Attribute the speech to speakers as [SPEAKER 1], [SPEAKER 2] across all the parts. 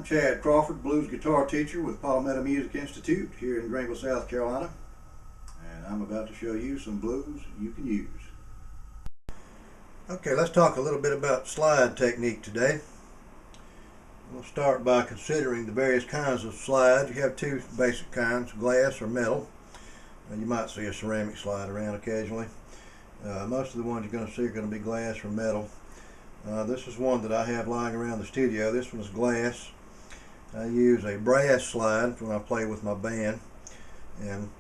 [SPEAKER 1] I'm Chad Crawford, blues guitar teacher with Palmetto Music Institute here in Greenville, South Carolina, and I'm about to show you some blues you can use. Okay, let's talk a little bit about slide technique today. We'll start by considering the various kinds of slides. You have two basic kinds, glass or metal. You might see a ceramic slide around occasionally. Most of the ones you're going to see are going to be glass or metal. This is one that I have lying around the studio. This one is glass. I use a brass slide when I play with my band, and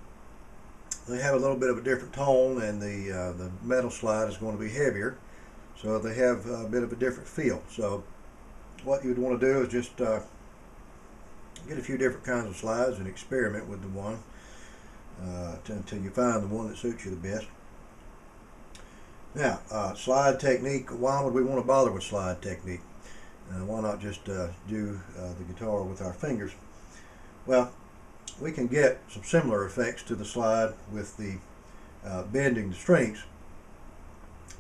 [SPEAKER 1] they have a little bit of a different tone, and the metal slide is going to be heavier, so they have a bit of a different feel. So what you'd want to do is just get a few different kinds of slides and experiment with the one until you find the one that suits you the best. Now, slide technique, why would we want to bother with slide technique? Why not just do the guitar with our fingers? Well, we can get some similar effects to the slide with the bending the strings,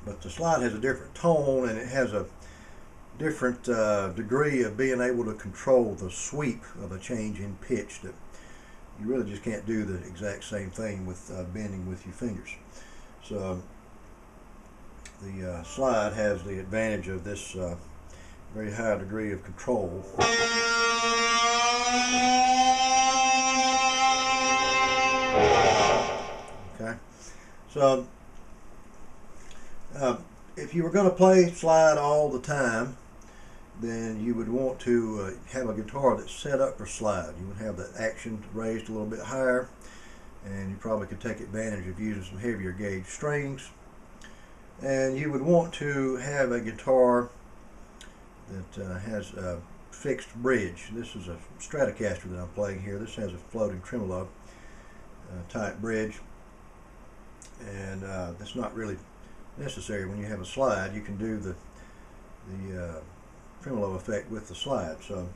[SPEAKER 1] but the slide has a different tone and it has a different degree of being able to control the sweep of a change in pitch that you really just can't do the exact same thing with bending with your fingers. So the slide has the advantage of this very high degree of control. Okay, so if you were going to play slide all the time, then you would want to have a guitar that's set up for slide. You would have that action raised a little bit higher, and you probably could take advantage of using some heavier gauge strings. And you would want to have a guitar that has a fixed bridge. This is a Stratocaster that I'm playing here. This has a floating tremolo type bridge, and that's not really necessary when you have a slide. You can do the tremolo effect with the slide. So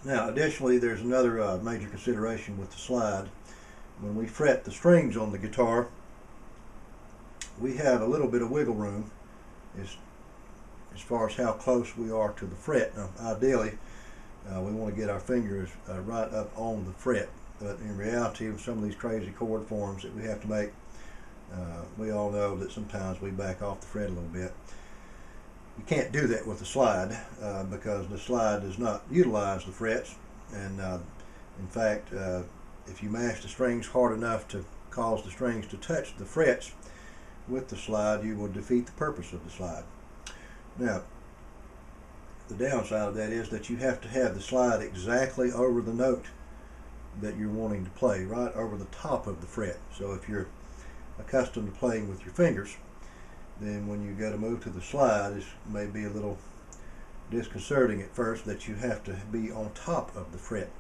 [SPEAKER 1] now additionally, there's another major consideration with the slide. When we fret the strings on the guitar, we have a little bit of wiggle room as far as how close we are to the fret. Now, ideally, we want to get our fingers right up on the fret, but in reality, with some of these crazy chord forms that we have to make, we all know that sometimes we back off the fret a little bit. You can't do that with the slide because the slide does not utilize the frets, and in fact, if you mash the strings hard enough to cause the strings to touch the frets with the slide, you will defeat the purpose of the slide. Now, the downside of that is that you have to have the slide exactly over the note that you're wanting to play, right over the top of the fret. So if you're accustomed to playing with your fingers, then when you go to move to the slide, it may be a little disconcerting at first that you have to be on top of the fret.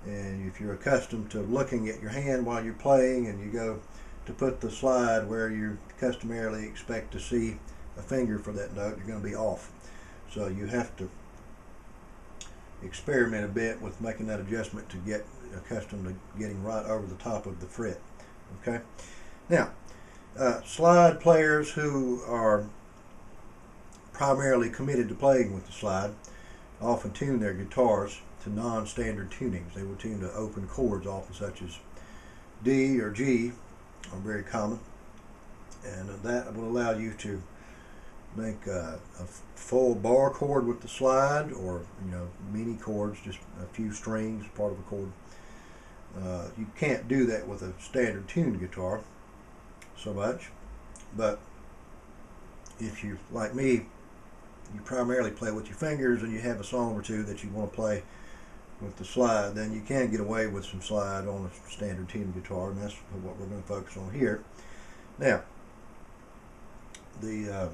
[SPEAKER 1] And if you're accustomed to looking at your hand while you're playing, and you go to put the slide where you customarily expect to see a finger for that note, you're going to be off. So you have to experiment a bit with making that adjustment to get accustomed to getting right over the top of the fret. Okay, now slide players who are primarily committed to playing with the slide often tune their guitars to non-standard tunings. They will tune to open chords often, such as D or G are very common, and that will allow you to make a full bar chord with the slide, or mini chords, just a few strings, part of a chord. You can't do that with a standard tuned guitar so much, but if you, like me, you primarily play with your fingers and you have a song or two that you want to play with the slide, then you can get away with some slide on a standard tuned guitar, and that's what we're going to focus on here. Now, the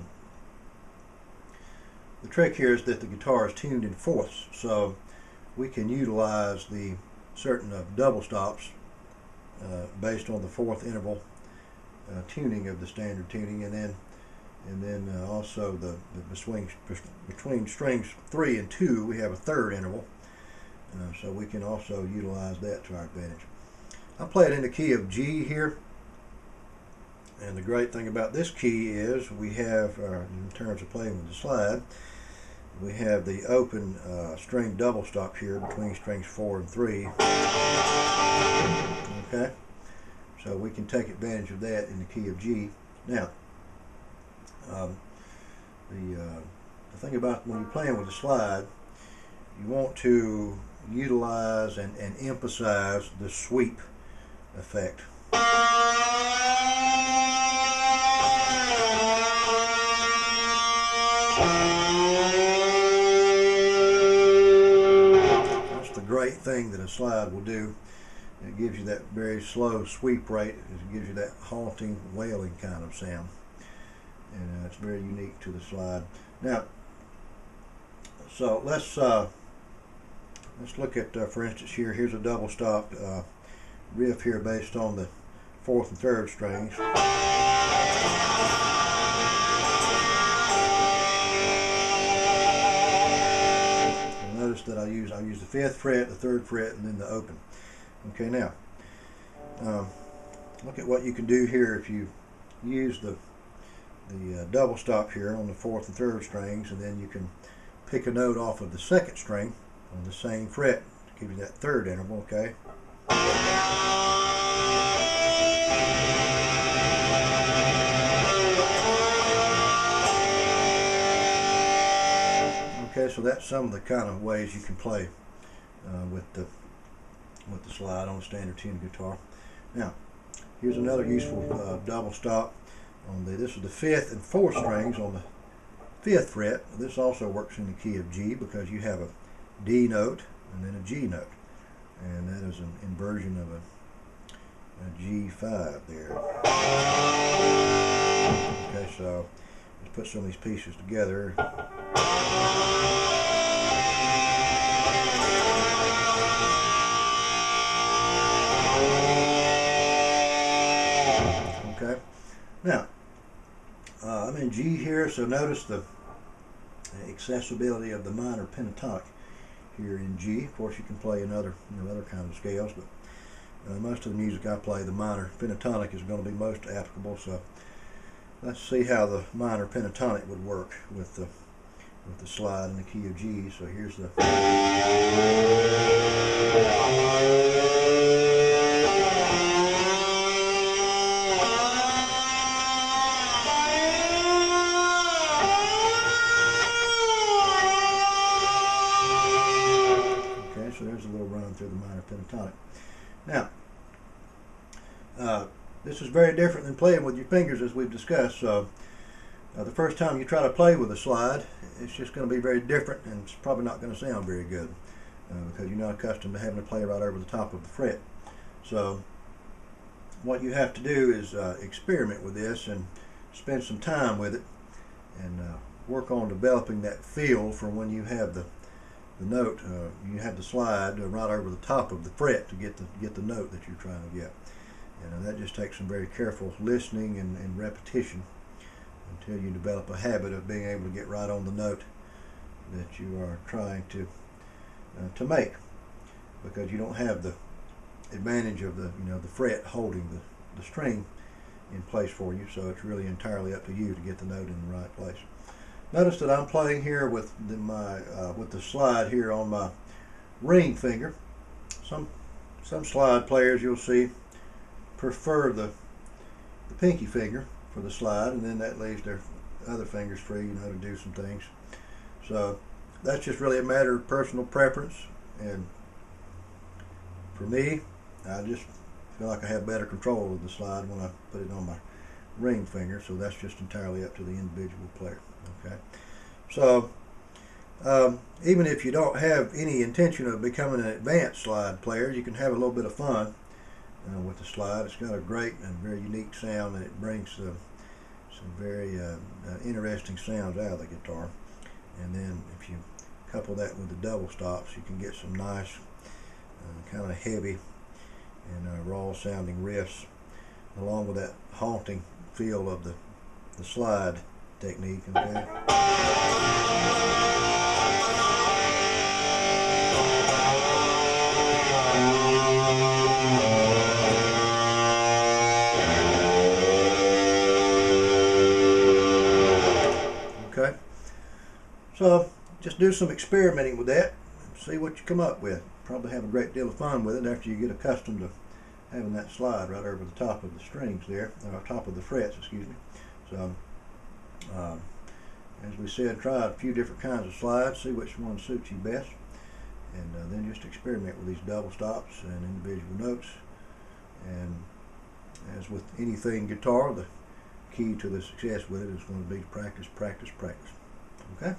[SPEAKER 1] trick here is that the guitar is tuned in fourths, so we can utilize the certain double stops based on the fourth interval tuning of the standard tuning, and then also the between strings 3 and 2 we have a third interval, so we can also utilize that to our advantage. I play it in the key of G here, and the great thing about this key is we have, in terms of playing with the slide, we have the open string double stop here between strings 4 and 3. Okay, so we can take advantage of that in the key of G. Now, the thing about when you're playing with the slide, you want to utilize and emphasize the sweep effect. That's the great thing that a slide will do. It gives you that very slow sweep rate. It gives you that haunting, wailing kind of sound, and it's very unique to the slide. Now, so let's look at, for instance, here's a double stopped riff here based on the 4th and 3rd strings. You'll notice that I use the 5th fret, the 3rd fret, and then the open. Okay, now look at what you can do here if you use the double stop here on the 4th and 3rd strings, and then you can pick a note off of the 2nd string on the same fret to give you that 3rd interval. Okay. Okay, so that's some of the kind of ways you can play with the slide on a standard tuning guitar. Now, here's another useful double stop on this is the 5th and 4th strings on the 5th fret. This also works in the key of G because you have a D note and then a G note, and that is an inversion of a G5 there. Okay, so let's put some of these pieces together. Okay, now I'm in G here, so notice the accessibility of the minor pentatonic here in G. Of course, you can play in other kind of scales, but most of the music I play, the minor pentatonic is going to be most applicable. So let's see how the minor pentatonic would work with the slide in the key of G. So here's the so there's a little run through the minor pentatonic. Now, this is very different than playing with your fingers, as we've discussed. So the first time you try to play with a slide, it's just going to be very different, and it's probably not going to sound very good because you're not accustomed to having to play right over the top of the fret. So what you have to do is experiment with this and spend some time with it, and work on developing that feel for when you have the note, you have the slide right over the top of the fret to get the note that you're trying to get. And that just takes some very careful listening and repetition until you develop a habit of being able to get right on the note that you are trying to make, because you don't have the advantage of the fret holding the string in place for you. So it's really entirely up to you to get the note in the right place. Notice that I'm playing here with the slide here on my ring finger. Some slide players, you'll see, prefer the pinky finger for the slide, and then that leaves their other fingers free, to do some things. So that's just really a matter of personal preference, and for me, I just feel like I have better control of the slide when I put it on my ring finger. So that's just entirely up to the individual player. Okay, so even if you don't have any intention of becoming an advanced slide player, you can have a little bit of fun with the slide. It's got a great and very unique sound, and it brings some very interesting sounds out of the guitar. And then if you couple that with the double stops, you can get some nice kind of heavy and raw sounding riffs, along with that haunting feel of the slide technique. Okay. Okay. So just do some experimenting with that and see what you come up with. Probably have a great deal of fun with it after you get accustomed to having that slide right over the top of the strings there, or top of the frets, excuse me. So, as we said, try a few different kinds of slides, see which one suits you best, and then just experiment with these double stops and individual notes. And as with anything guitar, the key to the success with it is going to be to practice, practice, practice. Okay?